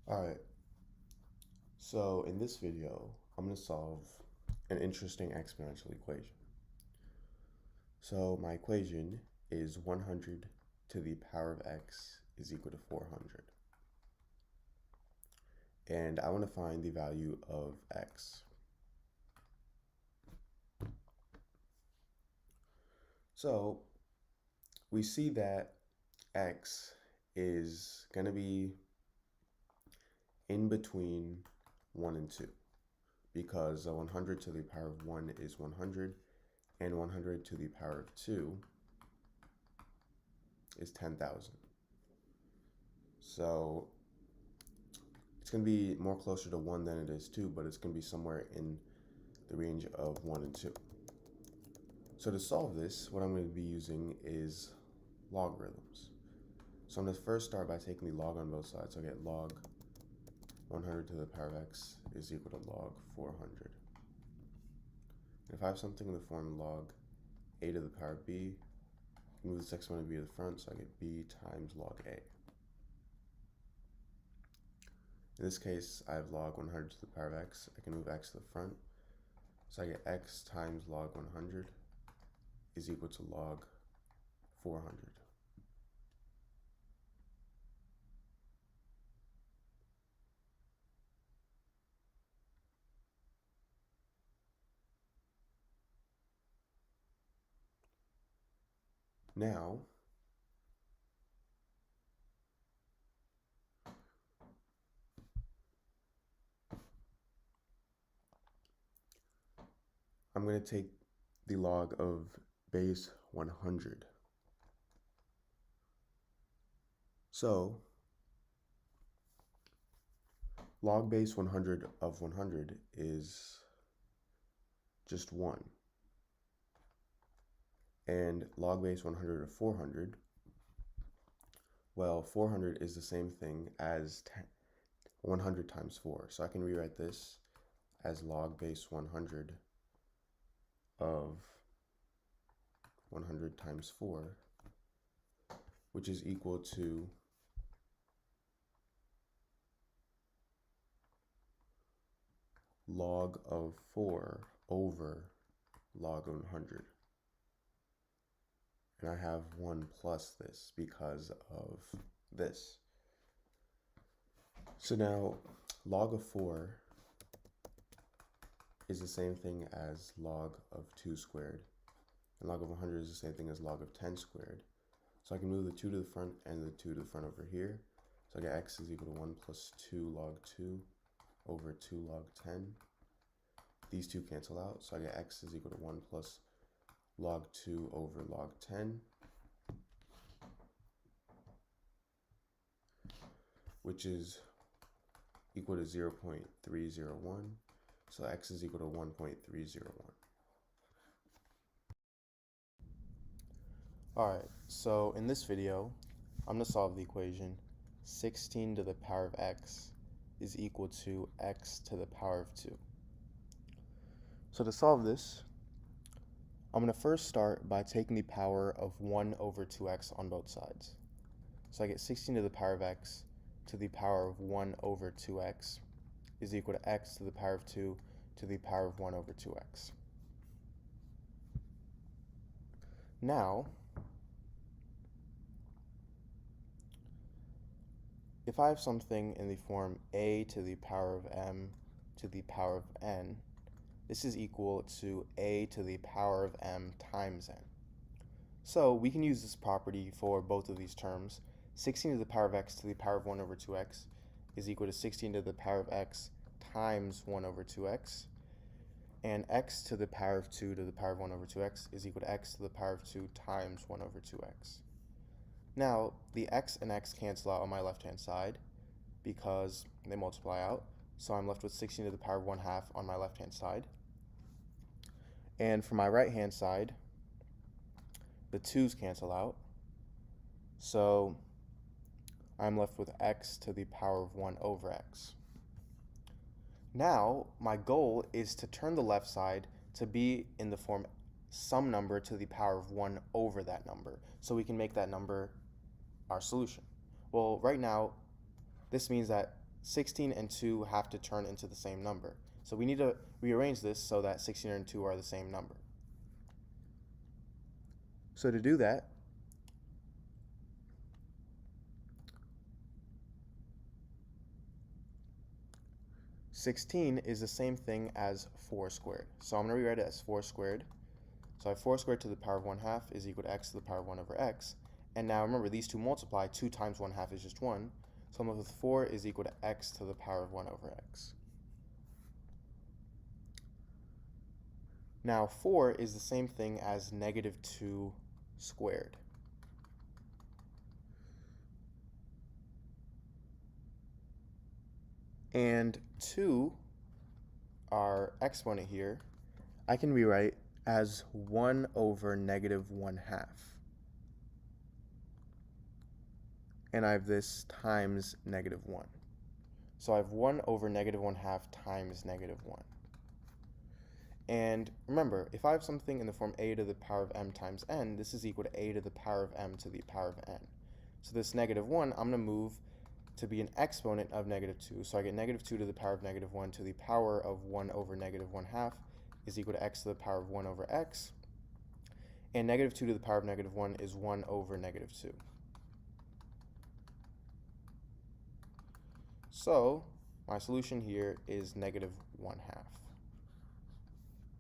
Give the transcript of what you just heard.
Alright, so in this video, I'm going to solve an interesting exponential equation. So my equation is 100 to the power of x is equal to 400. And I want to find the value of x. So we see that x is going to be in between 1 and 2 because 100 to the power of 1 is 100 and 100 to the power of 2 is 10,000. So it's going to be more closer to 1 than it is 2, but it's going to be somewhere in the range of 1 and 2. So to solve this, what I'm going to be using is logarithms. So I'm going to first start by taking the log on both sides. So I get log 100 to the power of x is equal to log 400. And if I have something in the form log a to the power of b, I can move this exponent of b to the front, so I get b times log a. In this case, I have log 100 to the power of x. I can move x to the front, so I get x times log 100 is equal to log 400. Now, I'm going to take the log of base 100. So, log base 100 of 100 is just 1. And log base 100 of 400, well, 400 is the same thing as 100 times 4. So I can rewrite this as log base 100 of 100 times 4, which is equal to log of 4 over log of 100. And I have 1 plus this because of this. So now log of 4 is the same thing as log of 2 squared. And log of 100 is the same thing as log of 10 squared. So I can move the 2 to the front and the 2 to the front over here. So I get x is equal to 1 plus 2 log 2 over 2 log 10. These two cancel out, so I get x is equal to 1 plus log 2 over log 10, which is equal to 0.301. So x is equal to 1.301. Alright, so in this video, I'm going to solve the equation 16 to the power of x is equal to x to the power of 2. So to solve this, I'm going to first start by taking the power of 1 over 2x on both sides. So I get 16 to the power of x to the power of 1 over 2x is equal to x to the power of 2 to the power of 1 over 2x. Now, if I have something in the form a to the power of m to the power of n, this is equal to a to the power of m times n. So we can use this property for both of these terms. 16 to the power of x to the power of 1 over 2x is equal to 16 to the power of x times 1 over 2x. And x to the power of 2 to the power of 1 over 2x is equal to x to the power of 2 times 1 over 2x. Now, the x and x cancel out on my left-hand side because they multiply out. So I'm left with 16 to the power of 1/2 on my left-hand side. And for my right-hand side, the 2's cancel out. So I'm left with x to the power of 1 over x. Now, my goal is to turn the left side to be in the form some number to the power of 1 over that number, so we can make that number our solution. Well, right now, this means that 16 and 2 have to turn into the same number. So we need to rearrange this so that 16 and 2 are the same number. So to do that, (16) is the same thing as 4 squared. So I'm going to rewrite it as 4 squared. So I have 4 squared to the power of 1/2 is equal to x to the power of 1 over x. And now remember, these two multiply. 2 times 1/2 is just 1. So I'm left with 4 is equal to x to the power of 1 over x. Now 4 is the same thing as -2 squared. And 2, our exponent here, I can rewrite as 1 over -1/2. And I have this times -1. So I have 1 over -1/2 times -1. And remember, if I have something in the form a to the power of m times n, this is equal to a to the power of m to the power of n. So this -1, I'm going to move to be an exponent of -2. So I get -2 to the power of -1 to the power of 1 over -1/2 is equal to x to the power of 1 over x. And -2 to the power of -1 is 1 over -2. So my solution here is -1/2.